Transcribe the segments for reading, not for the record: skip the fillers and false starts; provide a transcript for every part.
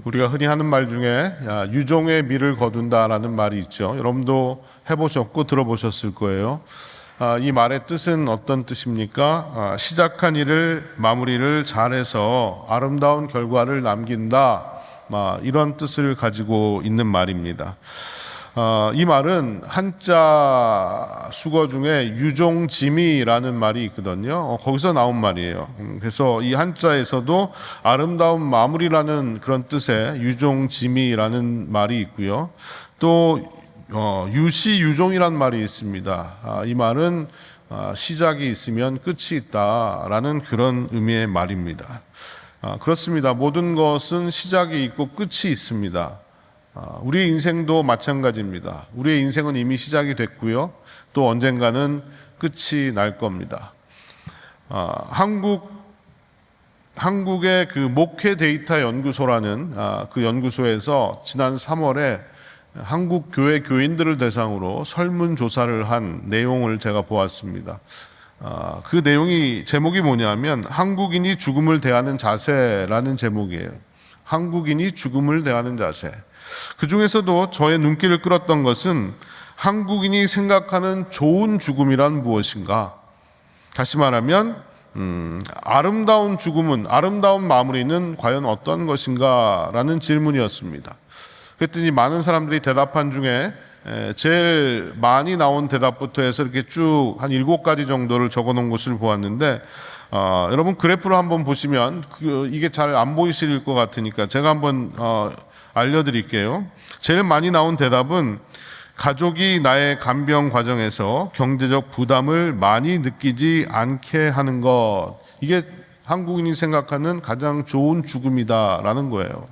우리가 흔히 하는 말 중에 유종의 미를 거둔다라는 말이 있죠. 여러분도 해보셨고 들어보셨을 거예요. 이 말의 뜻은 어떤 뜻입니까? 시작한 일을 마무리를 잘해서 아름다운 결과를 남긴다, 이런 뜻을 가지고 있는 말입니다. 이 말은 한자 수거 중에 유종지미라는 말이 있거든요. 거기서 나온 말이에요. 그래서 이 한자에서도 아름다운 마무리라는 그런 뜻의 유종지미라는 말이 있고요. 또 유시유종이라는 말이 있습니다. 이 말은 시작이 있으면 끝이 있다라는 그런 의미의 말입니다. 그렇습니다. 모든 것은 시작이 있고 끝이 있습니다. 우리의 인생도 마찬가지입니다. 우리의 인생은 이미 시작이 됐고요. 또 언젠가는 끝이 날 겁니다. 한국의 그 목회 데이터 연구소라는 그 연구소에서 지난 3월에 한국 교회 교인들을 대상으로 설문조사를 한 내용을 제가 보았습니다. 그 내용이 제목이 뭐냐면 한국인이 죽음을 대하는 자세라는 제목이에요. 한국인이 죽음을 대하는 자세. 그 중에서도 저의 눈길을 끌었던 것은 한국인이 생각하는 좋은 죽음이란 무엇인가? 다시 말하면 아름다운 죽음은, 아름다운 마무리는 과연 어떤 것인가? 라는 질문이었습니다. 그랬더니 많은 사람들이 대답한 중에 제일 많이 나온 대답부터 해서 이렇게 쭉 한 7가지 정도를 적어 놓은 것을 보았는데, 여러분 그래프를 한번 보시면 이게 잘 안 보이실 것 같으니까 제가 한번 알려드릴게요. 제일 많이 나온 대답은 가족이 나의 간병 과정에서 경제적 부담을 많이 느끼지 않게 하는 것, 이게 한국인이 생각하는 가장 좋은 죽음이다라는 거예요.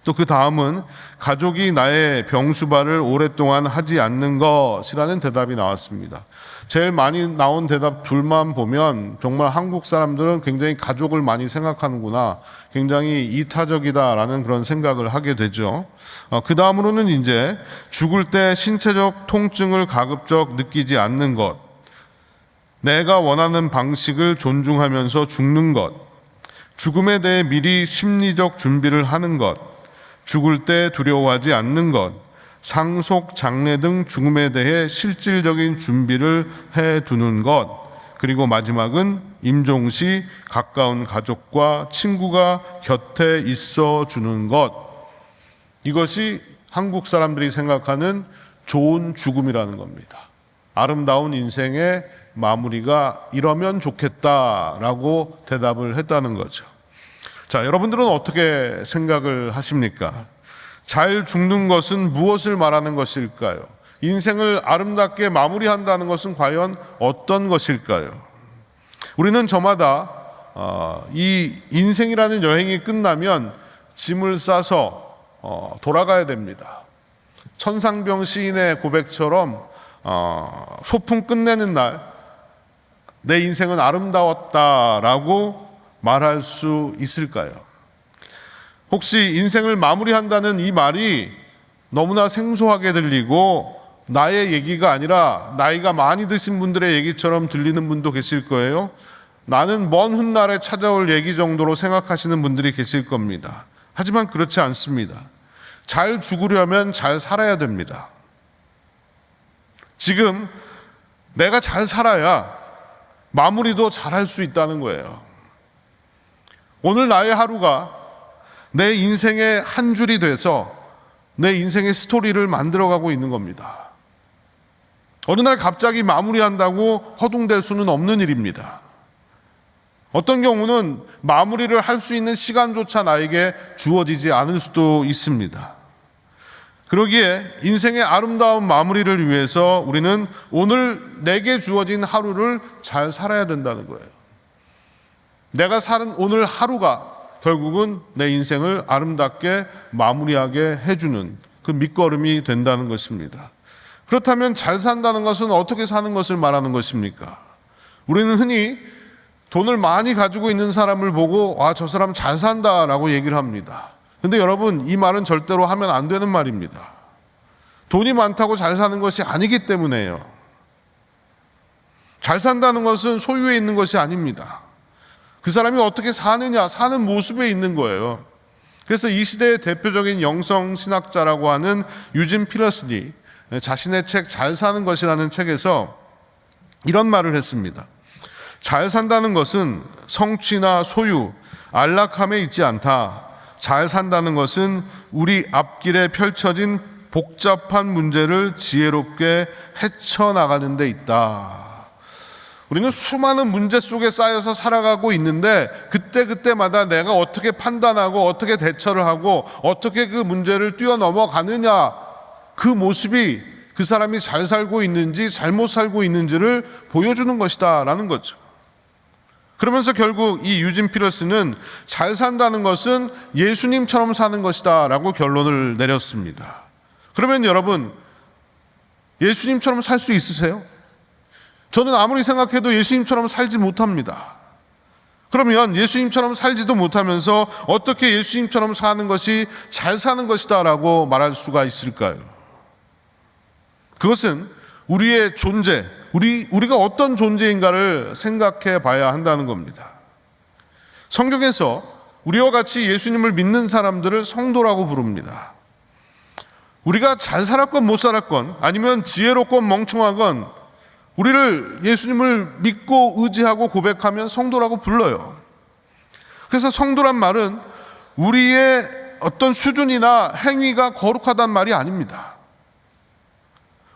또 그 다음은 가족이 나의 병수발을 오랫동안 하지 않는 것이라는 대답이 나왔습니다. 제일 많이 나온 대답 둘만 보면 정말 한국 사람들은 굉장히 가족을 많이 생각하는구나, 굉장히 이타적이다라는 그런 생각을 하게 되죠. 그 다음으로는 이제 죽을 때 신체적 통증을 가급적 느끼지 않는 것, 내가 원하는 방식을 존중하면서 죽는 것, 죽음에 대해 미리 심리적 준비를 하는 것, 죽을 때 두려워하지 않는 것, 상속, 장례 등 죽음에 대해 실질적인 준비를 해두는 것, 그리고 마지막은 임종 시 가까운 가족과 친구가 곁에 있어 주는 것, 이것이 한국 사람들이 생각하는 좋은 죽음이라는 겁니다. 아름다운 인생의 마무리가 이러면 좋겠다라고 대답을 했다는 거죠. 자, 여러분들은 어떻게 생각을 하십니까? 잘 죽는 것은 무엇을 말하는 것일까요? 인생을 아름답게 마무리한다는 것은 과연 어떤 것일까요? 우리는 저마다 이 인생이라는 여행이 끝나면 짐을 싸서 돌아가야 됩니다. 천상병 시인의 고백처럼 소풍 끝내는 날 내 인생은 아름다웠다라고 말할 수 있을까요? 혹시 인생을 마무리한다는 이 말이 너무나 생소하게 들리고 나의 얘기가 아니라 나이가 많이 드신 분들의 얘기처럼 들리는 분도 계실 거예요. 나는 먼 훗날에 찾아올 얘기 정도로 생각하시는 분들이 계실 겁니다. 하지만 그렇지 않습니다. 잘 죽으려면 잘 살아야 됩니다. 지금 내가 잘 살아야 마무리도 잘 할 수 있다는 거예요. 오늘 나의 하루가 내 인생의 한 줄이 돼서 내 인생의 스토리를 만들어가고 있는 겁니다. 어느 날 갑자기 마무리한다고 허둥댈 수는 없는 일입니다. 어떤 경우는 마무리를 할 수 있는 시간조차 나에게 주어지지 않을 수도 있습니다. 그러기에 인생의 아름다운 마무리를 위해서 우리는 오늘 내게 주어진 하루를 잘 살아야 된다는 거예요. 내가 사는 오늘 하루가 결국은 내 인생을 아름답게 마무리하게 해주는 그 밑거름이 된다는 것입니다. 그렇다면 잘 산다는 것은 어떻게 사는 것을 말하는 것입니까? 우리는 흔히 돈을 많이 가지고 있는 사람을 보고 저 사람 잘 산다라고 얘기를 합니다. 근데 여러분, 이 말은 절대로 하면 안 되는 말입니다. 돈이 많다고 잘 사는 것이 아니기 때문에요. 잘 산다는 것은 소유에 있는 것이 아닙니다. 그 사람이 어떻게 사느냐, 사는 모습에 있는 거예요. 그래서 이 시대의 대표적인 영성 신학자라고 하는 유진 피러슬이 자신의 책 잘 사는 것이라는 책에서 이런 말을 했습니다. 잘 산다는 것은 성취나 소유, 안락함에 있지 않다. 잘 산다는 것은 우리 앞길에 펼쳐진 복잡한 문제를 지혜롭게 헤쳐나가는 데 있다. 우리는 수많은 문제 속에 쌓여서 살아가고 있는데 그때마다 내가 어떻게 판단하고 어떻게 대처를 하고 어떻게 그 문제를 뛰어넘어가느냐, 그 모습이 그 사람이 잘 살고 있는지 잘못 살고 있는지를 보여주는 것이다 라는 거죠. 그러면서 결국 이 유진 피러스는 잘 산다는 것은 예수님처럼 사는 것이다 라고 결론을 내렸습니다. 그러면 여러분, 예수님처럼 살 수 있으세요? 저는 아무리 생각해도 예수님처럼 살지 못합니다. 그러면 예수님처럼 살지도 못하면서 어떻게 예수님처럼 사는 것이 잘 사는 것이다 라고 말할 수가 있을까요? 그것은 우리의 존재, 우리가 어떤 존재인가를 생각해 봐야 한다는 겁니다. 성경에서 우리와 같이 예수님을 믿는 사람들을 성도라고 부릅니다. 우리가 잘 살았건 못 살았건 아니면 지혜롭건 멍청하건 우리를 예수님을 믿고 의지하고 고백하면 성도라고 불러요. 그래서 성도란 말은 우리의 어떤 수준이나 행위가 거룩하단 말이 아닙니다.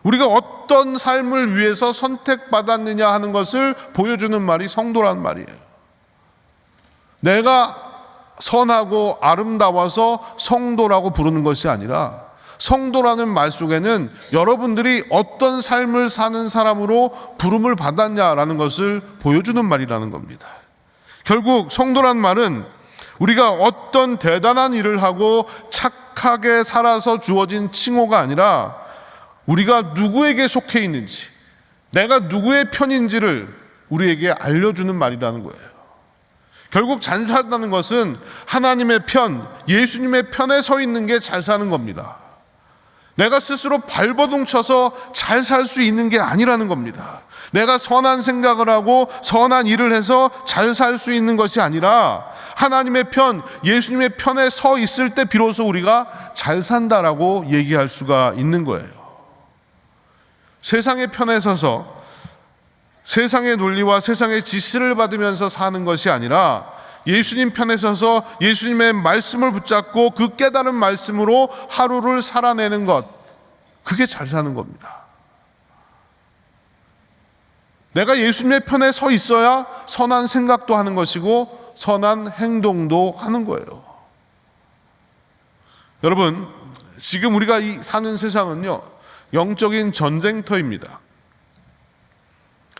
우리가 어떤 삶을 위해서 선택받았느냐 하는 것을 보여주는 말이 성도란 말이에요. 내가 선하고 아름다워서 성도라고 부르는 것이 아니라 성도라는 말 속에는 여러분들이 어떤 삶을 사는 사람으로 부름을 받았냐라는 것을 보여주는 말이라는 겁니다. 결국 성도란 말은 우리가 어떤 대단한 일을 하고 착하게 살아서 주어진 칭호가 아니라 우리가 누구에게 속해 있는지, 내가 누구의 편인지를 우리에게 알려주는 말이라는 거예요. 결국 잘 산다는 것은 하나님의 편, 예수님의 편에 서 있는 게 잘 사는 겁니다. 내가 스스로 발버둥 쳐서 잘 살 수 있는 게 아니라는 겁니다. 내가 선한 생각을 하고 선한 일을 해서 잘 살 수 있는 것이 아니라 하나님의 편, 예수님의 편에 서 있을 때 비로소 우리가 잘 산다라고 얘기할 수가 있는 거예요. 세상의 편에 서서 세상의 논리와 세상의 지시를 받으면서 사는 것이 아니라 예수님 편에 서서 예수님의 말씀을 붙잡고 그 깨달은 말씀으로 하루를 살아내는 것, 그게 잘 사는 겁니다. 내가 예수님의 편에 서 있어야 선한 생각도 하는 것이고 선한 행동도 하는 거예요. 여러분, 지금 우리가 사는 세상은요, 영적인 전쟁터입니다.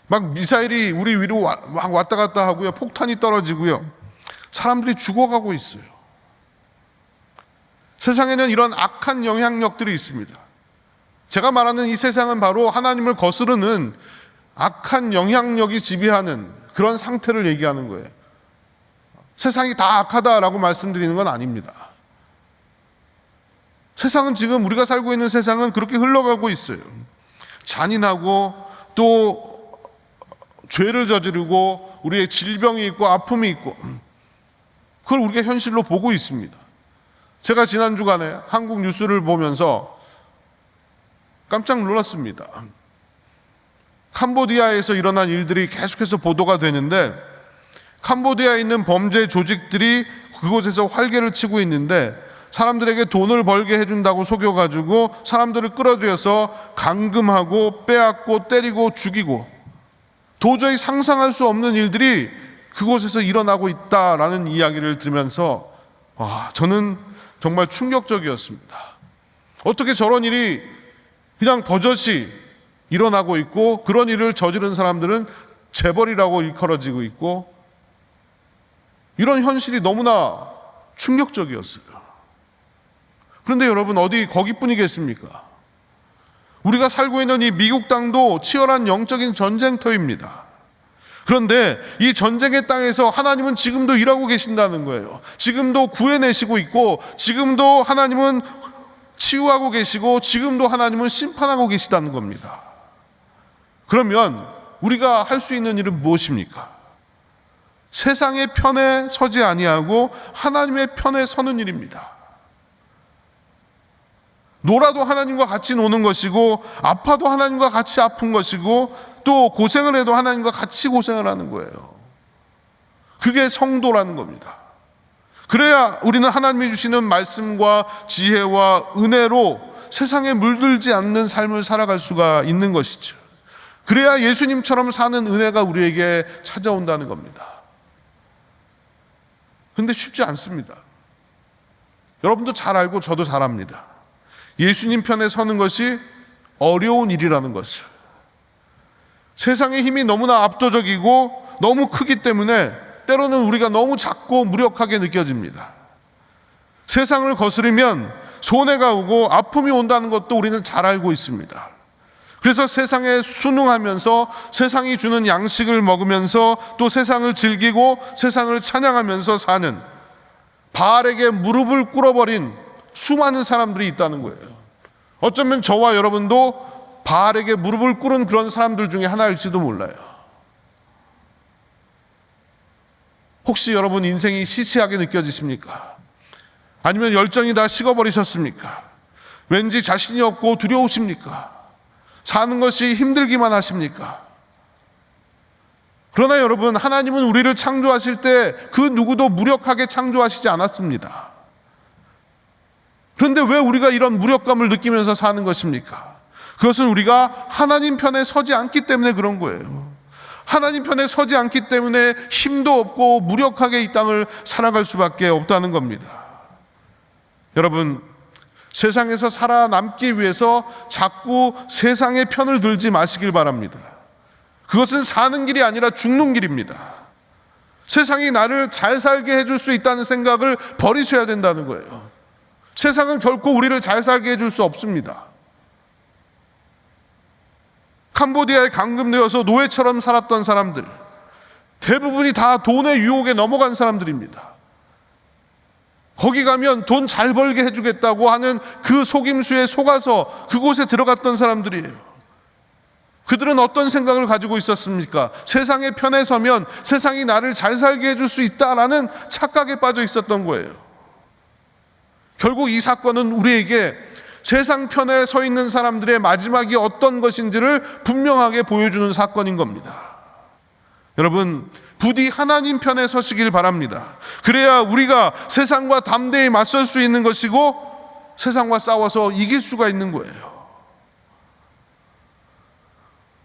막 미사일이 우리 위로 막 왔다 갔다 하고요, 폭탄이 떨어지고요, 사람들이 죽어가고 있어요. 세상에는 이런 악한 영향력들이 있습니다. 제가 말하는 이 세상은 바로 하나님을 거스르는 악한 영향력이 지배하는 그런 상태를 얘기하는 거예요. 세상이 다 악하다라고 말씀드리는 건 아닙니다. 세상은 지금 우리가 살고 있는 세상은 그렇게 흘러가고 있어요. 잔인하고 또 죄를 저지르고 우리의 질병이 있고 아픔이 있고, 그걸 우리가 현실로 보고 있습니다. 제가 지난 주간에 한국 뉴스를 보면서 깜짝 놀랐습니다. 캄보디아에서 일어난 일들이 계속해서 보도가 되는데, 캄보디아에 있는 범죄 조직들이 그곳에서 활개를 치고 있는데 사람들에게 돈을 벌게 해준다고 속여가지고 사람들을 끌어들여서 감금하고 빼앗고 때리고 죽이고, 도저히 상상할 수 없는 일들이 그곳에서 일어나고 있다라는 이야기를 들으면서 저는 정말 충격적이었습니다. 어떻게 저런 일이 그냥 버젓이 일어나고 있고, 그런 일을 저지른 사람들은 재벌이라고 일컬어지고 있고, 이런 현실이 너무나 충격적이었어요. 그런데 여러분, 어디 거기뿐이겠습니까? 우리가 살고 있는 이 미국 땅도 치열한 영적인 전쟁터입니다. 그런데 이 전쟁의 땅에서 하나님은 지금도 일하고 계신다는 거예요. 지금도 구해내시고 있고, 지금도 하나님은 치유하고 계시고, 지금도 하나님은 심판하고 계시다는 겁니다. 그러면 우리가 할 수 있는 일은 무엇입니까? 세상의 편에 서지 아니하고 하나님의 편에 서는 일입니다. 놀아도 하나님과 같이 노는 것이고, 아파도 하나님과 같이 아픈 것이고, 또 고생을 해도 하나님과 같이 고생을 하는 거예요. 그게 성도라는 겁니다. 그래야 우리는 하나님이 주시는 말씀과 지혜와 은혜로 세상에 물들지 않는 삶을 살아갈 수가 있는 것이죠. 그래야 예수님처럼 사는 은혜가 우리에게 찾아온다는 겁니다. 그런데 쉽지 않습니다. 여러분도 잘 알고 저도 잘 압니다. 예수님 편에 서는 것이 어려운 일이라는 것을. 세상의 힘이 너무나 압도적이고 너무 크기 때문에 때로는 우리가 너무 작고 무력하게 느껴집니다. 세상을 거스르면 손해가 오고 아픔이 온다는 것도 우리는 잘 알고 있습니다. 그래서 세상에 순응하면서 세상이 주는 양식을 먹으면서 또 세상을 즐기고 세상을 찬양하면서 사는, 바알에게 무릎을 꿇어버린 수많은 사람들이 있다는 거예요. 어쩌면 저와 여러분도 바알에게 무릎을 꿇은 그런 사람들 중에 하나일지도 몰라요. 혹시 여러분 인생이 시시하게 느껴지십니까? 아니면 열정이 다 식어버리셨습니까? 왠지 자신이 없고 두려우십니까? 사는 것이 힘들기만 하십니까? 그러나 여러분, 하나님은 우리를 창조하실 때 그 누구도 무력하게 창조하시지 않았습니다. 그런데 왜 우리가 이런 무력감을 느끼면서 사는 것입니까? 그것은 우리가 하나님 편에 서지 않기 때문에 그런 거예요. 하나님 편에 서지 않기 때문에 힘도 없고 무력하게 이 땅을 살아갈 수밖에 없다는 겁니다. 여러분, 세상에서 살아남기 위해서 자꾸 세상의 편을 들지 마시길 바랍니다. 그것은 사는 길이 아니라 죽는 길입니다. 세상이 나를 잘 살게 해줄 수 있다는 생각을 버리셔야 된다는 거예요. 세상은 결코 우리를 잘 살게 해줄 수 없습니다. 캄보디아에 감금되어서 노예처럼 살았던 사람들, 대부분이 다 돈의 유혹에 넘어간 사람들입니다. 거기 가면 돈 잘 벌게 해주겠다고 하는 그 속임수에 속아서 그곳에 들어갔던 사람들이에요. 그들은 어떤 생각을 가지고 있었습니까? 세상의 편에 서면 세상이 나를 잘 살게 해줄 수 있다라는 착각에 빠져 있었던 거예요. 결국 이 사건은 우리에게 세상 편에 서 있는 사람들의 마지막이 어떤 것인지를 분명하게 보여주는 사건인 겁니다. 여러분, 부디 하나님 편에 서시길 바랍니다. 그래야 우리가 세상과 담대히 맞설 수 있는 것이고 세상과 싸워서 이길 수가 있는 거예요.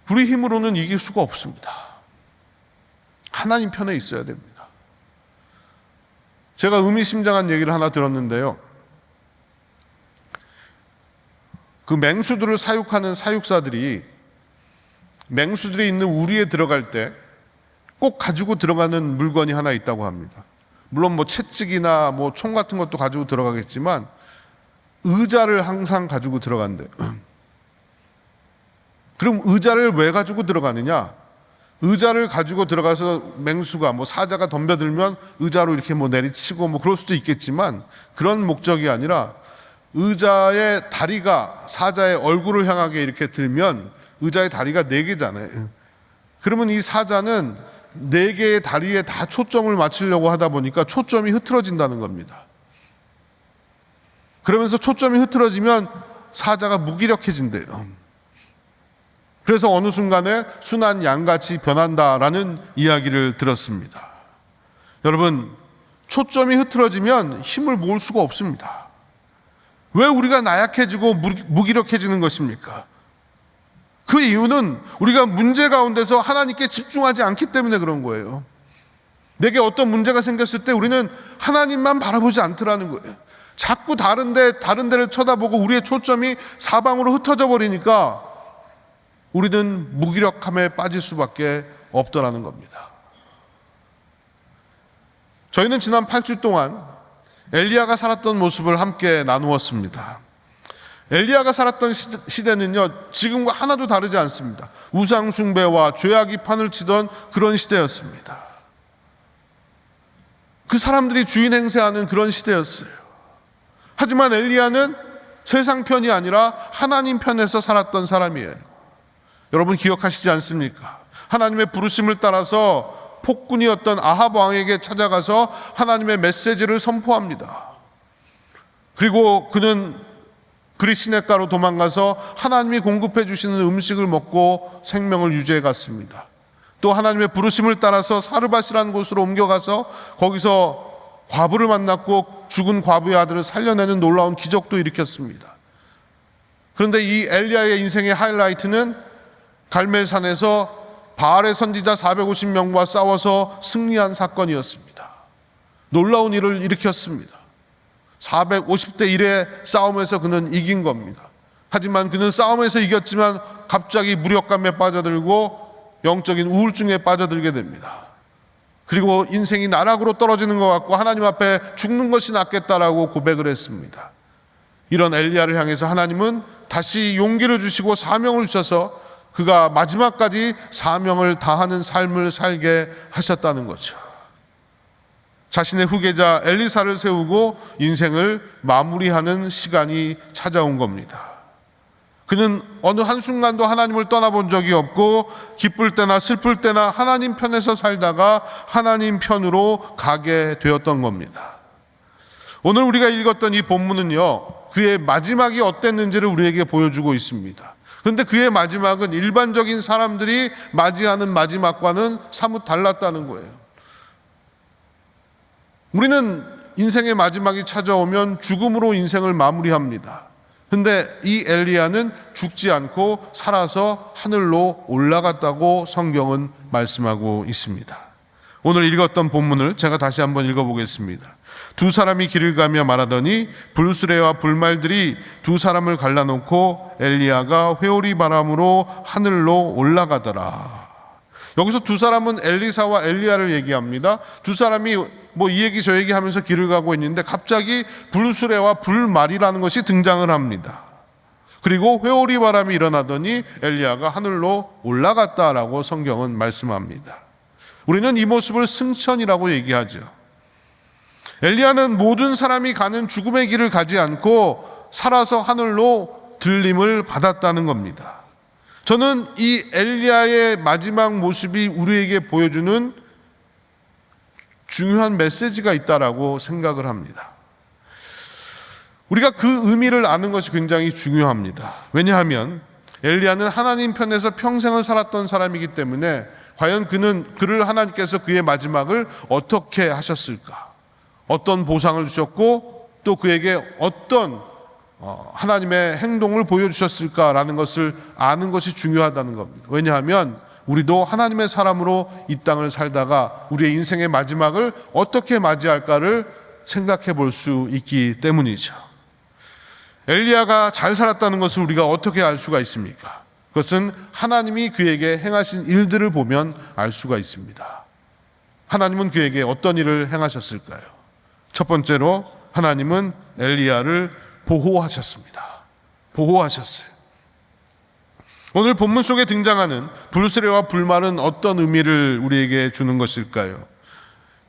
우리 힘으로는 이길 수가 없습니다. 하나님 편에 있어야 됩니다. 제가 의미심장한 얘기를 하나 들었는데요. 그 맹수들을 사육하는 사육사들이 맹수들이 있는 우리에 들어갈 때 꼭 가지고 들어가는 물건이 하나 있다고 합니다. 물론 뭐 채찍이나 뭐 총 같은 것도 가지고 들어가겠지만 의자를 항상 가지고 들어간대요. 그럼 의자를 왜 가지고 들어가느냐? 의자를 가지고 들어가서 맹수가 뭐 사자가 덤벼들면 의자로 이렇게 뭐 내리치고 뭐 그럴 수도 있겠지만 그런 목적이 아니라 의자의 다리가 사자의 얼굴을 향하게 이렇게 들면 의자의 다리가 4개잖아요. 그러면 이 사자는 4개의 다리에 다 초점을 맞추려고 하다 보니까 초점이 흐트러진다는 겁니다. 그러면서 초점이 흐트러지면 사자가 무기력해진대요. 그래서 어느 순간에 순한 양같이 변한다라는 이야기를 들었습니다. 여러분, 초점이 흐트러지면 힘을 모을 수가 없습니다. 왜 우리가 나약해지고 무기력해지는 것입니까? 그 이유는 우리가 문제 가운데서 하나님께 집중하지 않기 때문에 그런 거예요. 내게 어떤 문제가 생겼을 때 우리는 하나님만 바라보지 않더라는 거예요. 자꾸 다른 데를 쳐다보고 우리의 초점이 사방으로 흩어져 버리니까 우리는 무기력함에 빠질 수밖에 없더라는 겁니다. 저희는 지난 8주 동안 엘리야가 살았던 모습을 함께 나누었습니다. 엘리야가 살았던 시대는요, 지금과 하나도 다르지 않습니다. 우상 숭배와 죄악이 판을 치던 그런 시대였습니다. 그 사람들이 주인 행세하는 그런 시대였어요. 하지만 엘리야는 세상 편이 아니라 하나님 편에서 살았던 사람이에요. 여러분 기억하시지 않습니까? 하나님의 부르심을 따라서 폭군이었던 아합 왕에게 찾아가서 하나님의 메시지를 선포합니다. 그리고 그는 그리시네가로 도망가서 하나님이 공급해 주시는 음식을 먹고 생명을 유지해 갔습니다. 또 하나님의 부르심을 따라서 사르밧이라는 곳으로 옮겨가서 거기서 과부를 만났고 죽은 과부의 아들을 살려내는 놀라운 기적도 일으켰습니다. 그런데 이 엘리야의 인생의 하이라이트는 갈멜산에서 바알의 선지자 450명과 싸워서 승리한 사건이었습니다. 놀라운 일을 일으켰습니다. 450대 1의 싸움에서 그는 이긴 겁니다. 하지만 그는 싸움에서 이겼지만 갑자기 무력감에 빠져들고 영적인 우울증에 빠져들게 됩니다. 그리고 인생이 나락으로 떨어지는 것 같고 하나님 앞에 죽는 것이 낫겠다라고 고백을 했습니다. 이런 엘리야를 향해서 하나님은 다시 용기를 주시고 사명을 주셔서 그가 마지막까지 사명을 다하는 삶을 살게 하셨다는 거죠. 자신의 후계자 엘리사를 세우고 인생을 마무리하는 시간이 찾아온 겁니다. 그는 어느 한순간도 하나님을 떠나본 적이 없고 기쁠 때나 슬플 때나 하나님 편에서 살다가 하나님 편으로 가게 되었던 겁니다. 오늘 우리가 읽었던 이 본문은요, 그의 마지막이 어땠는지를 우리에게 보여주고 있습니다. 그런데 그의 마지막은 일반적인 사람들이 맞이하는 마지막과는 사뭇 달랐다는 거예요. 우리는 인생의 마지막이 찾아오면 죽음으로 인생을 마무리합니다. 근데 이 엘리야는 죽지 않고 살아서 하늘로 올라갔다고 성경은 말씀하고 있습니다. 오늘 읽었던 본문을 제가 다시 한번 읽어보겠습니다. 두 사람이 길을 가며 말하더니 불수레와 불말들이 두 사람을 갈라놓고 엘리야가 회오리 바람으로 하늘로 올라가더라. 여기서 두 사람은 엘리사와 엘리야를 얘기합니다. 두 사람이 이 얘기 저 얘기 하면서 길을 가고 있는데 갑자기 불수레와 불말이라는 것이 등장을 합니다. 그리고 회오리 바람이 일어나더니 엘리야가 하늘로 올라갔다라고 성경은 말씀합니다. 우리는 이 모습을 승천이라고 얘기하죠. 엘리야는 모든 사람이 가는 죽음의 길을 가지 않고 살아서 하늘로 들림을 받았다는 겁니다. 저는 이 엘리야의 마지막 모습이 우리에게 보여주는 중요한 메시지가 있다라고 생각을 합니다. 우리가 그 의미를 아는 것이 굉장히 중요합니다. 왜냐하면 엘리야는 하나님 편에서 평생을 살았던 사람이기 때문에 과연 그를 하나님께서 그의 마지막을 어떻게 하셨을까? 어떤 보상을 주셨고 또 그에게 어떤 하나님의 행동을 보여주셨을까라는 것을 아는 것이 중요하다는 겁니다. 왜냐하면 우리도 하나님의 사람으로 이 땅을 살다가 우리의 인생의 마지막을 어떻게 맞이할까를 생각해 볼 수 있기 때문이죠. 엘리야가 잘 살았다는 것을 우리가 어떻게 알 수가 있습니까? 그것은 하나님이 그에게 행하신 일들을 보면 알 수가 있습니다. 하나님은 그에게 어떤 일을 행하셨을까요? 첫 번째로 하나님은 엘리야를 보호하셨습니다. 보호하셨어요. 오늘 본문 속에 등장하는 불수레와 불말은 어떤 의미를 우리에게 주는 것일까요?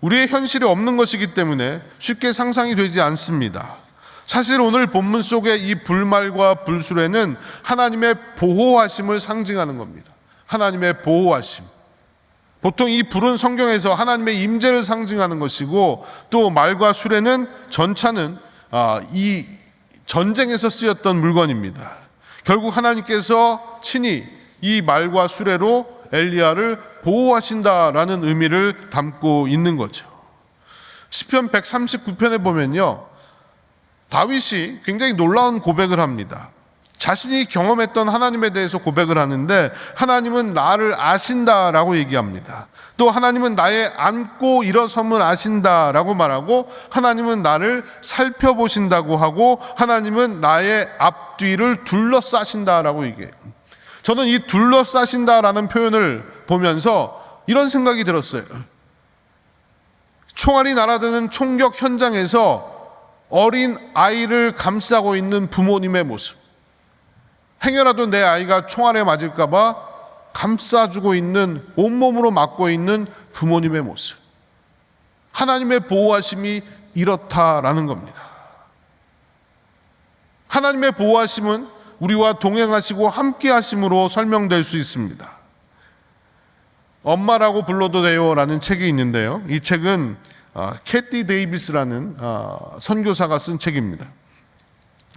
우리의 현실에 없는 것이기 때문에 쉽게 상상이 되지 않습니다. 사실 오늘 본문 속의 이 불말과 불수레는 하나님의 보호하심을 상징하는 겁니다. 하나님의 보호하심. 보통 이 불은 성경에서 하나님의 임재를 상징하는 것이고 또 말과 수레는 전차는 이 전쟁에서 쓰였던 물건입니다. 결국 하나님께서 친히 이 말과 수레로 엘리야를 보호하신다라는 의미를 담고 있는 거죠. 시편 139편에 보면요, 다윗이 굉장히 놀라운 고백을 합니다. 자신이 경험했던 하나님에 대해서 고백을 하는데 하나님은 나를 아신다라고 얘기합니다. 또 하나님은 나의 앉고 일어섬을 아신다라고 말하고 하나님은 나를 살펴보신다고 하고 하나님은 나의 앞뒤를 둘러싸신다라고 얘기해요. 저는 이 둘러싸신다라는 표현을 보면서 이런 생각이 들었어요. 총알이 날아드는 총격 현장에서 어린 아이를 감싸고 있는 부모님의 모습. 행여라도 내 아이가 총알에 맞을까봐 감싸주고 있는, 온몸으로 맞고 있는 부모님의 모습. 하나님의 보호하심이 이렇다라는 겁니다. 하나님의 보호하심은 우리와 동행하시고 함께 하심으로 설명될 수 있습니다. 엄마라고 불러도 돼요라는 책이 있는데요. 이 책은 캐티 데이비스라는 선교사가 쓴 책입니다.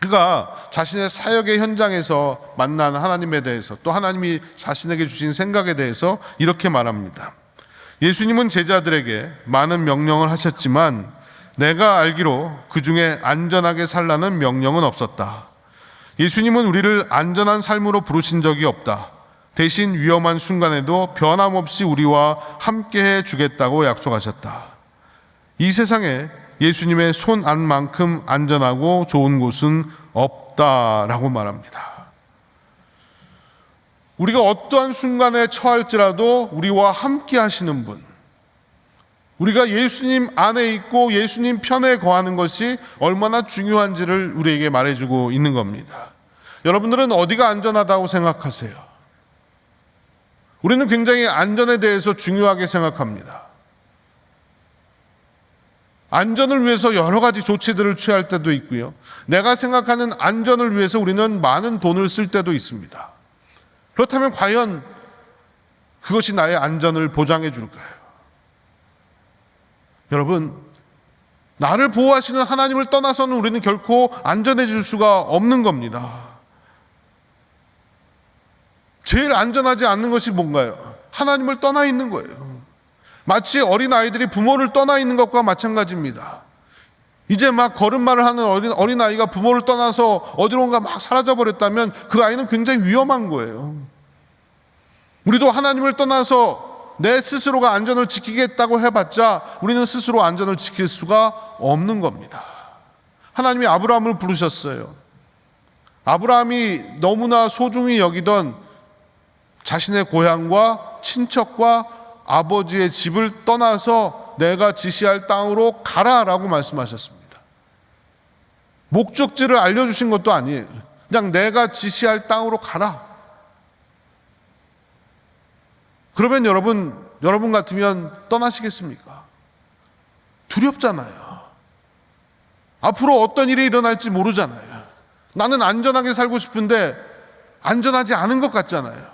그가 자신의 사역의 현장에서 만난 하나님에 대해서, 또 하나님이 자신에게 주신 생각에 대해서 이렇게 말합니다. 예수님은 제자들에게 많은 명령을 하셨지만 내가 알기로 그 중에 안전하게 살라는 명령은 없었다. 예수님은 우리를 안전한 삶으로 부르신 적이 없다. 대신 위험한 순간에도 변함없이 우리와 함께해 주겠다고 약속하셨다. 이 세상에 예수님의 손 안만큼 안전하고 좋은 곳은 없다라고 말합니다. 우리가 어떠한 순간에 처할지라도 우리와 함께 하시는 분, 우리가 예수님 안에 있고 예수님 편에 거하는 것이 얼마나 중요한지를 우리에게 말해주고 있는 겁니다. 여러분들은 어디가 안전하다고 생각하세요? 우리는 굉장히 안전에 대해서 중요하게 생각합니다. 안전을 위해서 여러 가지 조치들을 취할 때도 있고요. 내가 생각하는 안전을 위해서 우리는 많은 돈을 쓸 때도 있습니다. 그렇다면 과연 그것이 나의 안전을 보장해 줄까요? 여러분, 나를 보호하시는 하나님을 떠나서는 우리는 결코 안전해질 수가 없는 겁니다. 제일 안전하지 않는 것이 뭔가요? 하나님을 떠나 있는 거예요. 마치 어린아이들이 부모를 떠나 있는 것과 마찬가지입니다. 이제 막 걸음마를 하는 어린아이가 부모를 떠나서 어디론가 막 사라져버렸다면 그 아이는 굉장히 위험한 거예요. 우리도 하나님을 떠나서 내 스스로가 안전을 지키겠다고 해봤자 우리는 스스로 안전을 지킬 수가 없는 겁니다. 하나님이 아브라함을 부르셨어요. 아브라함이 너무나 소중히 여기던 자신의 고향과 친척과 아버지의 집을 떠나서 내가 지시할 땅으로 가라라고 말씀하셨습니다. 목적지를 알려주신 것도 아니에요. 그냥 내가 지시할 땅으로 가라. 그러면 여러분 같으면 떠나시겠습니까? 두렵잖아요. 앞으로 어떤 일이 일어날지 모르잖아요. 나는 안전하게 살고 싶은데 안전하지 않은 것 같잖아요.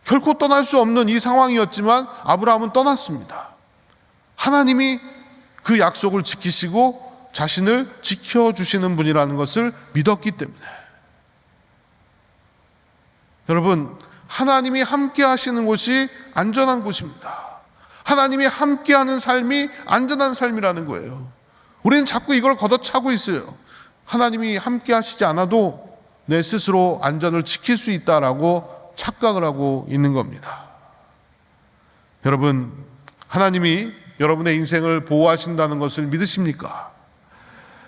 결코 떠날 수 없는 이 상황이었지만 아브라함은 떠났습니다. 하나님이 그 약속을 지키시고 자신을 지켜주시는 분이라는 것을 믿었기 때문에. 여러분, 하나님이 함께 하시는 곳이 안전한 곳입니다. 하나님이 함께하는 삶이 안전한 삶이라는 거예요. 우리는 자꾸 이걸 걷어차고 있어요. 하나님이 함께 하시지 않아도 내 스스로 안전을 지킬 수 있다라고 착각을 하고 있는 겁니다. 여러분, 하나님이 여러분의 인생을 보호하신다는 것을 믿으십니까?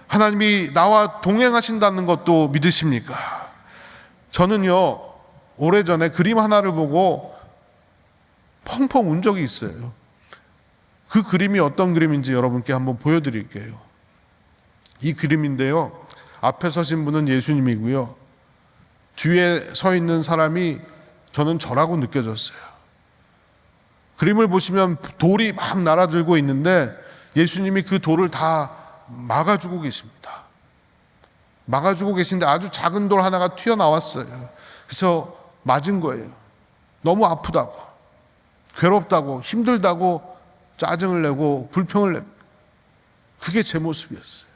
하나님이 나와 동행하신다는 것도 믿으십니까? 저는요, 오래전에 그림 하나를 보고 펑펑 운 적이 있어요. 그 그림이 어떤 그림인지 여러분께 한번 보여드릴게요. 이 그림인데요, 앞에 서신 분은 예수님이고요, 뒤에 서 있는 사람이 저는 저라고 느껴졌어요. 그림을 보시면 돌이 막 날아들고 있는데 예수님이 그 돌을 다 막아주고 계십니다. 막아주고 계신데 아주 작은 돌 하나가 튀어나왔어요. 그래서 맞은 거예요. 너무 아프다고, 괴롭다고, 힘들다고 짜증을 내고 불평을 냅니다. 그게 제 모습이었어요.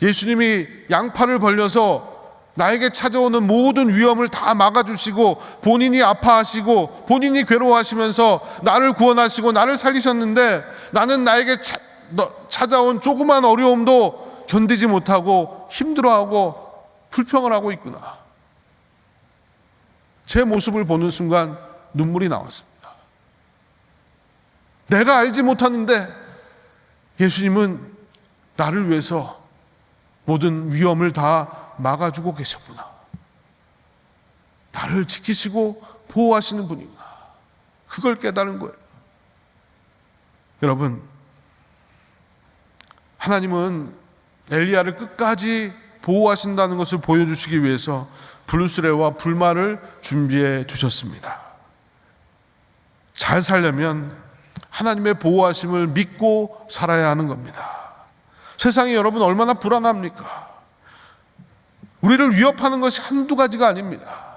예수님이 양팔을 벌려서 나에게 찾아오는 모든 위험을 다 막아주시고 본인이 아파하시고 본인이 괴로워하시면서 나를 구원하시고 나를 살리셨는데 나는 나에게 찾아온 조그만 어려움도 견디지 못하고 힘들어하고 불평을 하고 있구나. 제 모습을 보는 순간 눈물이 나왔습니다. 내가 알지 못하는데 예수님은 나를 위해서 모든 위험을 다 막아주고 계셨구나. 나를 지키시고 보호하시는 분이구나. 그걸 깨달은 거예요. 여러분, 하나님은 엘리야를 끝까지 보호하신다는 것을 보여주시기 위해서 불수레와 불말을 준비해 두셨습니다. 잘 살려면 하나님의 보호하심을 믿고 살아야 하는 겁니다. 세상이 여러분 얼마나 불안합니까? 우리를 위협하는 것이 한두 가지가 아닙니다.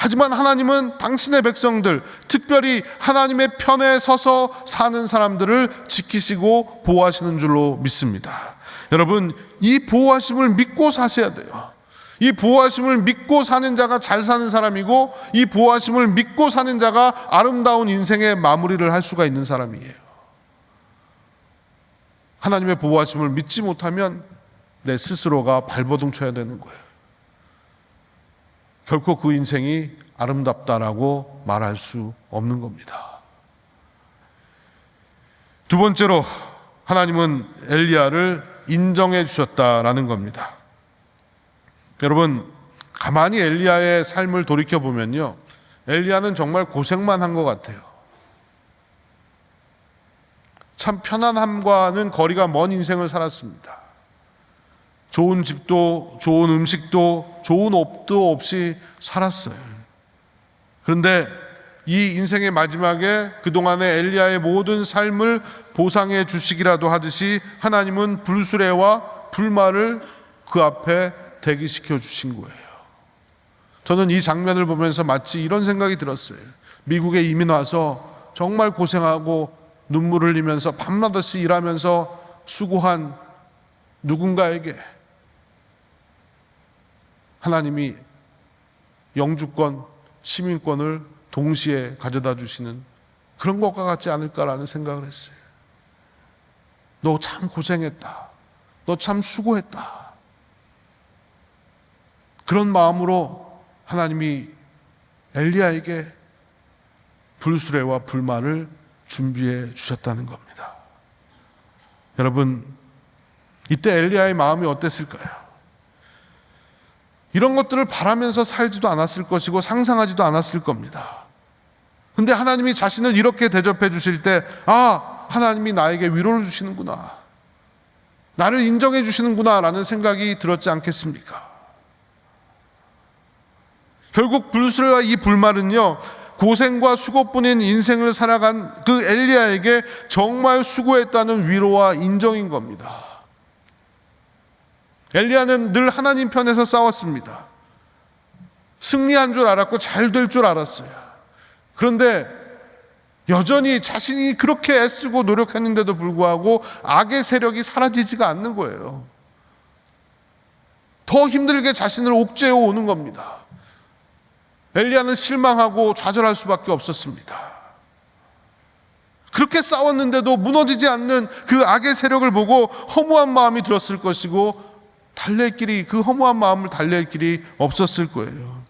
하지만 하나님은 당신의 백성들, 특별히 하나님의 편에 서서 사는 사람들을 지키시고 보호하시는 줄로 믿습니다. 여러분, 이 보호하심을 믿고 사셔야 돼요. 이 보호하심을 믿고 사는 자가 잘 사는 사람이고, 이 보호하심을 믿고 사는 자가 아름다운 인생의 마무리를 할 수가 있는 사람이에요. 하나님의 보호하심을 믿지 못하면 내 스스로가 발버둥 쳐야 되는 거예요. 결코 그 인생이 아름답다라고 말할 수 없는 겁니다. 두 번째로 하나님은 엘리야를 인정해 주셨다라는 겁니다. 여러분, 가만히 엘리야의 삶을 돌이켜보면요, 엘리야는 정말 고생만 한 것 같아요. 참 편안함과는 거리가 먼 인생을 살았습니다. 좋은 집도, 좋은 음식도, 좋은 옷도 없이 살았어요. 그런데 이 인생의 마지막에 그동안의 엘리야의 모든 삶을 보상해 주시기라도 하듯이 하나님은 불수레와 불말을 그 앞에 대기시켜 주신 거예요. 저는 이 장면을 보면서 마치 이런 생각이 들었어요. 미국에 이민 와서 정말 고생하고 눈물 흘리면서 밤낮없이 일하면서 수고한 누군가에게 하나님이 영주권, 시민권을 동시에 가져다 주시는 그런 것과 같지 않을까라는 생각을 했어요. 너 참 고생했다. 너 참 수고했다. 그런 마음으로 하나님이 엘리야에게 불수레와 불말을 준비해 주셨다는 겁니다. 여러분, 이때 엘리야의 마음이 어땠을까요? 이런 것들을 바라면서 살지도 않았을 것이고 상상하지도 않았을 겁니다. 근데 하나님이 자신을 이렇게 대접해 주실 때, 아, 하나님이 나에게 위로를 주시는구나, 나를 인정해 주시는구나 라는 생각이 들었지 않겠습니까? 결국 불수레와 이 불말은요, 고생과 수고뿐인 인생을 살아간 그 엘리야에게 정말 수고했다는 위로와 인정인 겁니다. 엘리야는 늘 하나님 편에서 싸웠습니다. 승리한 줄 알았고 잘 될 줄 알았어요. 그런데 여전히 자신이 그렇게 애쓰고 노력했는데도 불구하고 악의 세력이 사라지지가 않는 거예요. 더 힘들게 자신을 옥죄어 오는 겁니다. 엘리야는 실망하고 좌절할 수밖에 없었습니다. 그렇게 싸웠는데도 무너지지 않는 그 악의 세력을 보고 허무한 마음이 들었을 것이고, 달랠 길이, 그 허무한 마음을 달랠 길이 없었을 거예요.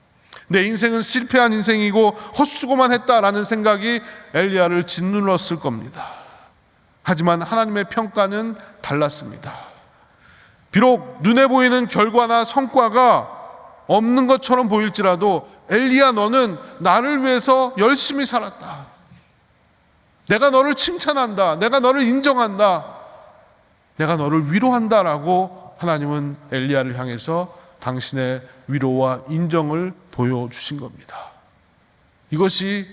내 인생은 실패한 인생이고 헛수고만 했다라는 생각이 엘리야를 짓눌렀을 겁니다. 하지만 하나님의 평가는 달랐습니다. 비록 눈에 보이는 결과나 성과가 없는 것처럼 보일지라도, 엘리야, 너는 나를 위해서 열심히 살았다. 내가 너를 칭찬한다. 내가 너를 인정한다. 내가 너를 위로한다라고 하나님은 엘리야를 향해서 당신의 위로와 인정을 보여주신 겁니다. 이것이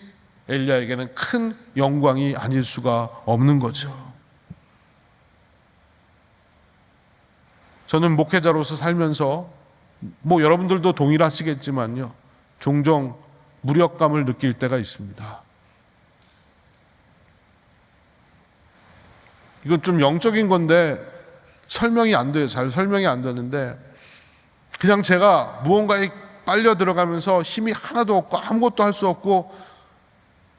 엘리야에게는 큰 영광이 아닐 수가 없는 거죠. 저는 목회자로서 살면서 여러분들도 동일하시겠지만요, 종종 무력감을 느낄 때가 있습니다. 이건 좀 영적인 건데 설명이 안 돼요. 잘 설명이 안 되는데, 그냥 제가 무언가에 빨려 들어가면서 힘이 하나도 없고 아무것도 할 수 없고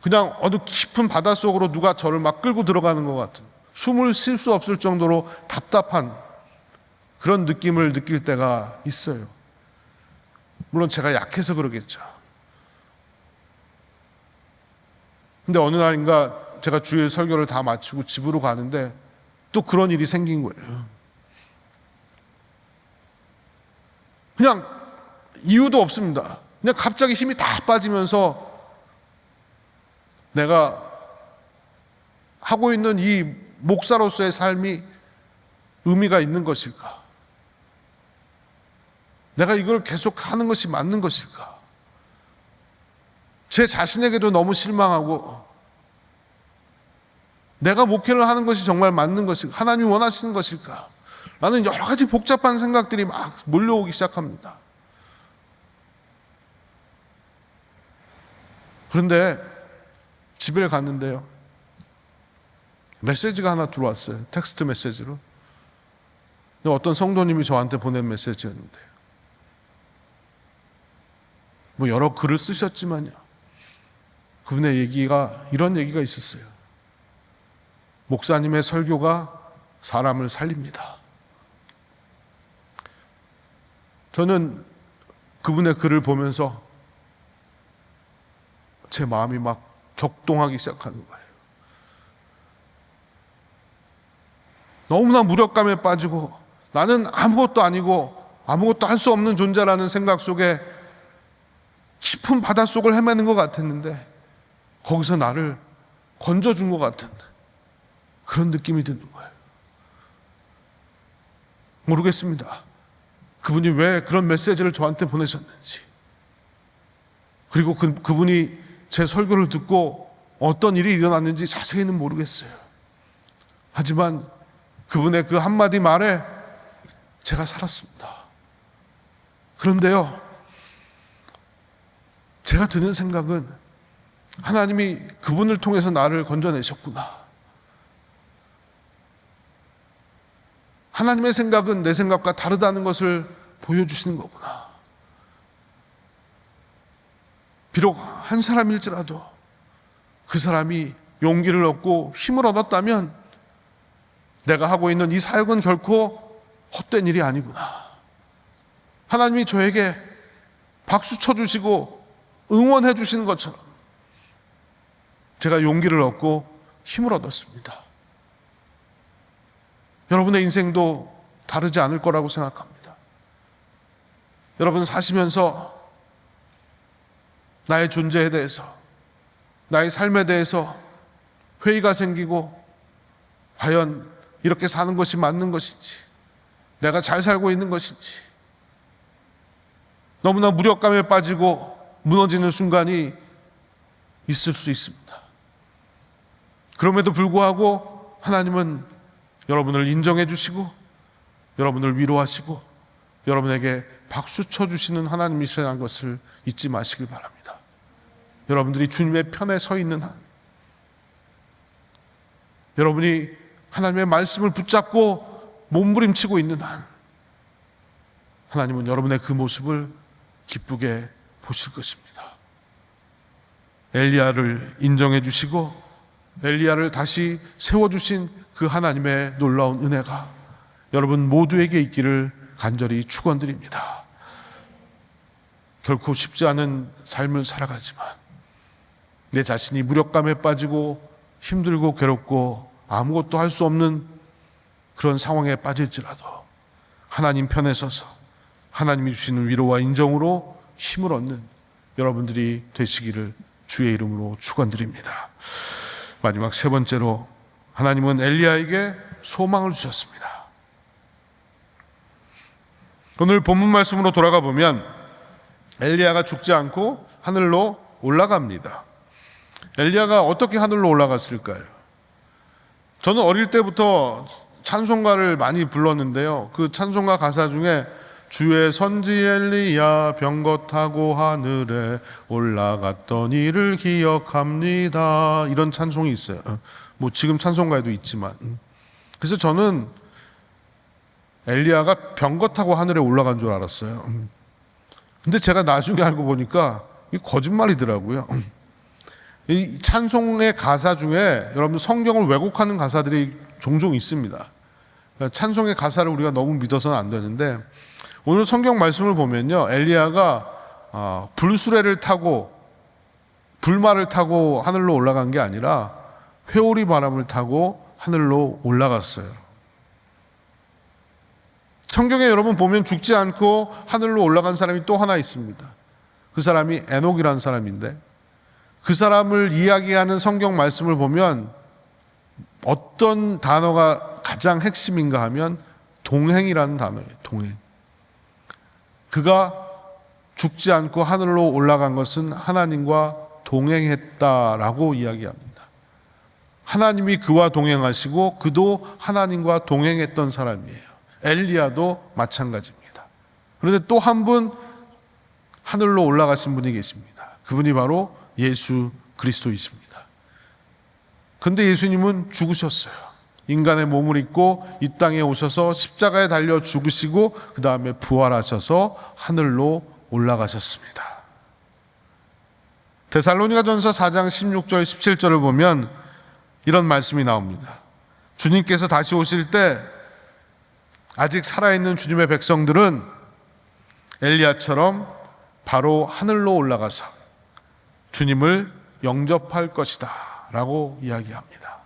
그냥 어느 깊은 바닷속으로 누가 저를 막 끌고 들어가는 것 같은, 숨을 쉴 수 없을 정도로 답답한 그런 느낌을 느낄 때가 있어요. 물론 제가 약해서 그러겠죠. 근데 어느 날인가 제가 주일 설교를 다 마치고 집으로 가는데 또 그런 일이 생긴 거예요. 그냥 이유도 없습니다. 그냥 갑자기 힘이 다 빠지면서 내가 하고 있는 이 목사로서의 삶이 의미가 있는 것일까? 내가 이걸 계속 하는 것이 맞는 것일까? 제 자신에게도 너무 실망하고, 내가 목회를 하는 것이 정말 맞는 것일까? 하나님이 원하시는 것일까? 라는 여러 가지 복잡한 생각들이 막 몰려오기 시작합니다. 그런데 집에 갔는데요, 메시지가 하나 들어왔어요. 텍스트 메시지로. 어떤 성도님이 저한테 보낸 메시지였는데요, 뭐 여러 글을 쓰셨지만요, 그분의 얘기가 이런 얘기가 있었어요. 목사님의 설교가 사람을 살립니다. 저는 그분의 글을 보면서 제 마음이 막 격동하기 시작하는 거예요. 너무나 무력감에 빠지고 나는 아무것도 아니고 아무것도 할 수 없는 존재라는 생각 속에 깊은 바닷속을 헤매는 것 같았는데, 거기서 나를 건져준 것 같은 그런 느낌이 드는 거예요. 모르겠습니다. 그분이 왜 그런 메시지를 저한테 보내셨는지, 그리고 그분이 제 설교를 듣고 어떤 일이 일어났는지 자세히는 모르겠어요. 하지만 그분의 그 한마디 말에 제가 살았습니다. 그런데요, 제가 드는 생각은 하나님이 그분을 통해서 나를 건져내셨구나. 하나님의 생각은 내 생각과 다르다는 것을 보여주시는 거구나. 비록 한 사람일지라도 그 사람이 용기를 얻고 힘을 얻었다면 내가 하고 있는 이 사역은 결코 헛된 일이 아니구나. 하나님이 저에게 박수 쳐주시고 응원해 주시는 것처럼 제가 용기를 얻고 힘을 얻었습니다. 여러분의 인생도 다르지 않을 거라고 생각합니다. 여러분 사시면서 나의 존재에 대해서, 나의 삶에 대해서 회의가 생기고, 과연 이렇게 사는 것이 맞는 것인지, 내가 잘 살고 있는 것인지, 너무나 무력감에 빠지고 무너지는 순간이 있을 수 있습니다. 그럼에도 불구하고 하나님은 여러분을 인정해 주시고 여러분을 위로하시고 여러분에게 박수 쳐주시는 하나님이시라는 것을 잊지 마시길 바랍니다. 여러분들이 주님의 편에 서 있는 한, 여러분이 하나님의 말씀을 붙잡고 몸부림치고 있는 한, 하나님은 여러분의 그 모습을 기쁘게 보실 것입니다. 엘리야를 인정해 주시고 엘리야를 다시 세워주신 그 하나님의 놀라운 은혜가 여러분 모두에게 있기를 간절히 축원드립니다. 결코 쉽지 않은 삶을 살아가지만 내 자신이 무력감에 빠지고 힘들고 괴롭고 아무것도 할 수 없는 그런 상황에 빠질지라도 하나님 편에 서서 하나님이 주시는 위로와 인정으로 힘을 얻는 여러분들이 되시기를 주의 이름으로 축원드립니다. 마지막 세 번째로, 하나님은 엘리야에게 소망을 주셨습니다. 오늘 본문 말씀으로 돌아가 보면 엘리야가 죽지 않고 하늘로 올라갑니다. 엘리야가 어떻게 하늘로 올라갔을까요? 저는 어릴 때부터 찬송가를 많이 불렀는데요, 그 찬송가 가사 중에 주의 선지 엘리야 병거 타고 하늘에 올라갔던 일을 기억합니다, 이런 찬송이 있어요. 뭐 지금 찬송가에도 있지만, 그래서 저는 엘리야가 병거 타고 하늘에 올라간 줄 알았어요. 근데 제가 나중에 알고 보니까 이게 거짓말이더라고요. 이 찬송의 가사 중에 여러분 성경을 왜곡하는 가사들이 종종 있습니다. 찬송의 가사를 우리가 너무 믿어서는 안 되는데, 오늘 성경 말씀을 보면요, 엘리야가 불수레를 타고 불말을 타고 하늘로 올라간 게 아니라 회오리 바람을 타고 하늘로 올라갔어요. 성경에 여러분 보면 죽지 않고 하늘로 올라간 사람이 또 하나 있습니다. 그 사람이 에녹이라는 사람인데, 그 사람을 이야기하는 성경 말씀을 보면 어떤 단어가 가장 핵심인가 하면 동행이라는 단어예요. 동행. 그가 죽지 않고 하늘로 올라간 것은 하나님과 동행했다라고 이야기합니다. 하나님이 그와 동행하시고 그도 하나님과 동행했던 사람이에요. 엘리야도 마찬가지입니다. 그런데 또 한 분 하늘로 올라가신 분이 계십니다. 그분이 바로 예수 그리스도이십니다. 근데 예수님은 죽으셨어요. 인간의 몸을 입고 이 땅에 오셔서 십자가에 달려 죽으시고 그 다음에 부활하셔서 하늘로 올라가셨습니다. 데살로니가전서 4장 16절 17절을 보면 이런 말씀이 나옵니다. 주님께서 다시 오실 때 아직 살아있는 주님의 백성들은 엘리야처럼 바로 하늘로 올라가서 주님을 영접할 것이다 라고 이야기합니다.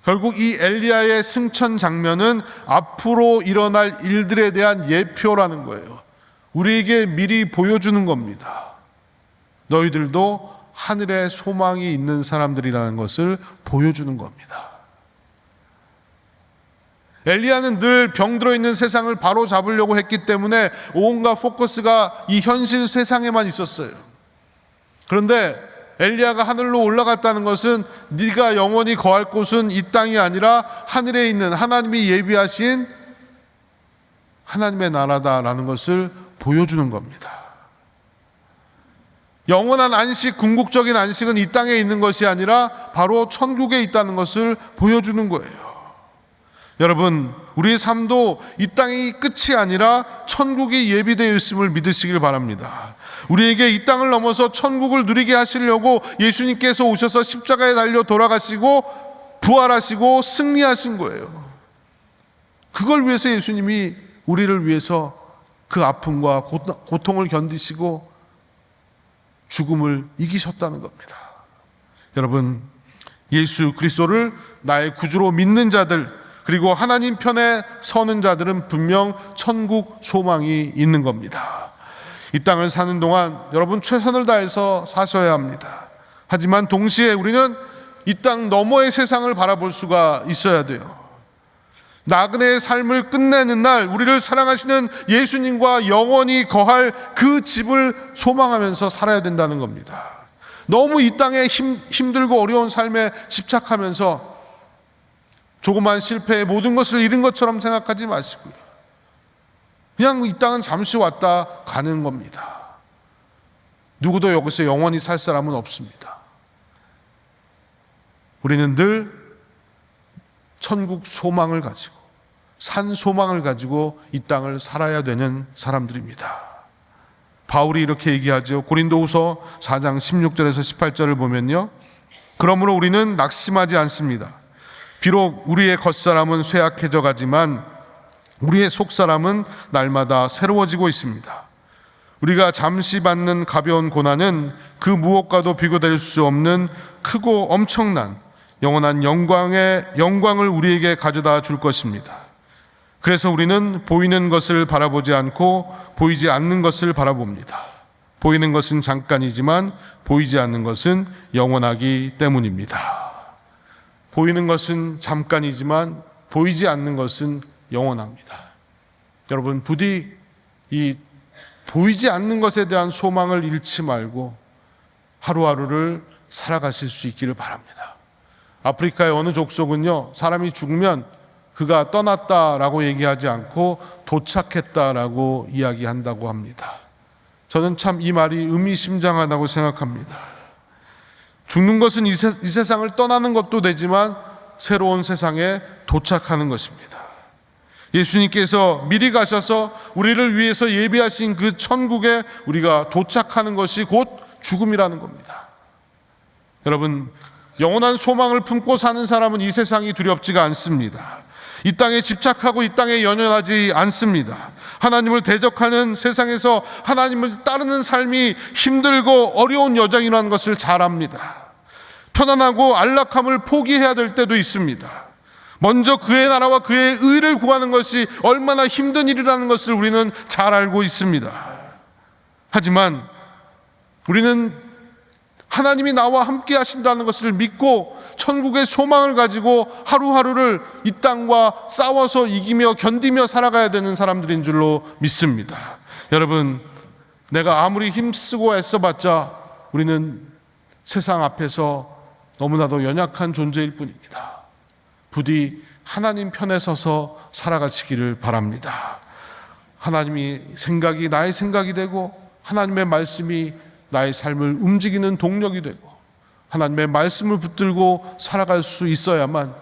결국 이 엘리야의 승천 장면은 앞으로 일어날 일들에 대한 예표라는 거예요. 우리에게 미리 보여주는 겁니다. 너희들도 하늘에 소망이 있는 사람들이라는 것을 보여주는 겁니다. 엘리야는 늘 병들어 있는 세상을 바로 잡으려고 했기 때문에 온갖 포커스가 이 현실 세상에만 있었어요. 그런데 엘리야가 하늘로 올라갔다는 것은 네가 영원히 거할 곳은 이 땅이 아니라 하늘에 있는 하나님이 예비하신 하나님의 나라다라는 것을 보여주는 겁니다. 영원한 안식, 궁극적인 안식은 이 땅에 있는 것이 아니라 바로 천국에 있다는 것을 보여주는 거예요. 여러분, 우리의 삶도 이 땅이 끝이 아니라 천국이 예비되어 있음을 믿으시길 바랍니다. 우리에게 이 땅을 넘어서 천국을 누리게 하시려고 예수님께서 오셔서 십자가에 달려 돌아가시고 부활하시고 승리하신 거예요. 그걸 위해서 예수님이 우리를 위해서 그 아픔과 고통을 견디시고 죽음을 이기셨다는 겁니다. 여러분, 예수 그리스도를 나의 구주로 믿는 자들, 그리고 하나님 편에 서는 자들은 분명 천국 소망이 있는 겁니다. 이 땅을 사는 동안 여러분 최선을 다해서 사셔야 합니다. 하지만 동시에 우리는 이 땅 너머의 세상을 바라볼 수가 있어야 돼요. 나그네의 삶을 끝내는 날 우리를 사랑하시는 예수님과 영원히 거할 그 집을 소망하면서 살아야 된다는 겁니다. 너무 이 땅에 힘들고 어려운 삶에 집착하면서 조그만 실패에 모든 것을 잃은 것처럼 생각하지 마시고요. 그냥 이 땅은 잠시 왔다 가는 겁니다. 누구도 여기서 영원히 살 사람은 없습니다. 우리는 늘 천국 소망을 가지고 산 소망을 가지고 이 땅을 살아야 되는 사람들입니다. 바울이 이렇게 얘기하죠. 고린도후서 4장 16절에서 18절을 보면요, 그러므로 우리는 낙심하지 않습니다. 비록 우리의 겉사람은 쇠약해져 가지만 우리의 속사람은 날마다 새로워지고 있습니다. 우리가 잠시 받는 가벼운 고난은 그 무엇과도 비교될 수 없는 크고 엄청난 영원한 영광을 우리에게 가져다 줄 것입니다. 그래서 우리는 보이는 것을 바라보지 않고 보이지 않는 것을 바라봅니다. 보이는 것은 잠깐이지만 보이지 않는 것은 영원하기 때문입니다. 보이는 것은 잠깐이지만 보이지 않는 것은 영원합니다. 여러분, 부디 이 보이지 않는 것에 대한 소망을 잃지 말고 하루하루를 살아가실 수 있기를 바랍니다. 아프리카의 어느 족속은요, 사람이 죽으면 그가 떠났다라고 얘기하지 않고 도착했다라고 이야기한다고 합니다. 저는 참 이 말이 의미심장하다고 생각합니다. 죽는 것은 이 세상을 떠나는 것도 되지만 새로운 세상에 도착하는 것입니다. 예수님께서 미리 가셔서 우리를 위해서 예비하신 그 천국에 우리가 도착하는 것이 곧 죽음이라는 겁니다. 여러분, 영원한 소망을 품고 사는 사람은 이 세상이 두렵지가 않습니다. 이 땅에 집착하고 이 땅에 연연하지 않습니다. 하나님을 대적하는 세상에서 하나님을 따르는 삶이 힘들고 어려운 여정이라는 것을 잘 압니다. 편안하고 안락함을 포기해야 될 때도 있습니다. 먼저 그의 나라와 그의 의를 구하는 것이 얼마나 힘든 일이라는 것을 우리는 잘 알고 있습니다. 하지만 우리는 하나님이 나와 함께 하신다는 것을 믿고 천국의 소망을 가지고 하루하루를 이 땅과 싸워서 이기며 견디며 살아가야 되는 사람들인 줄로 믿습니다. 여러분, 내가 아무리 힘쓰고 애써봤자 우리는 세상 앞에서 너무나도 연약한 존재일 뿐입니다. 부디 하나님 편에 서서 살아가시기를 바랍니다. 하나님이 생각이 나의 생각이 되고 하나님의 말씀이 나의 삶을 움직이는 동력이 되고 하나님의 말씀을 붙들고 살아갈 수 있어야만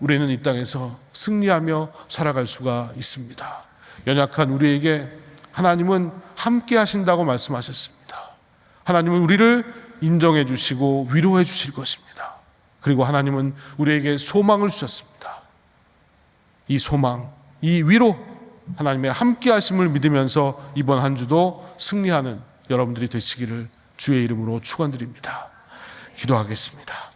우리는 이 땅에서 승리하며 살아갈 수가 있습니다. 연약한 우리에게 하나님은 함께 하신다고 말씀하셨습니다. 하나님은 우리를 인정해 주시고 위로해 주실 것입니다. 그리고 하나님은 우리에게 소망을 주셨습니다. 이 소망, 이 위로, 하나님의 함께 하심을 믿으면서 이번 한 주도 승리하는 여러분들이 되시기를 주의 이름으로 축원드립니다. 기도하겠습니다.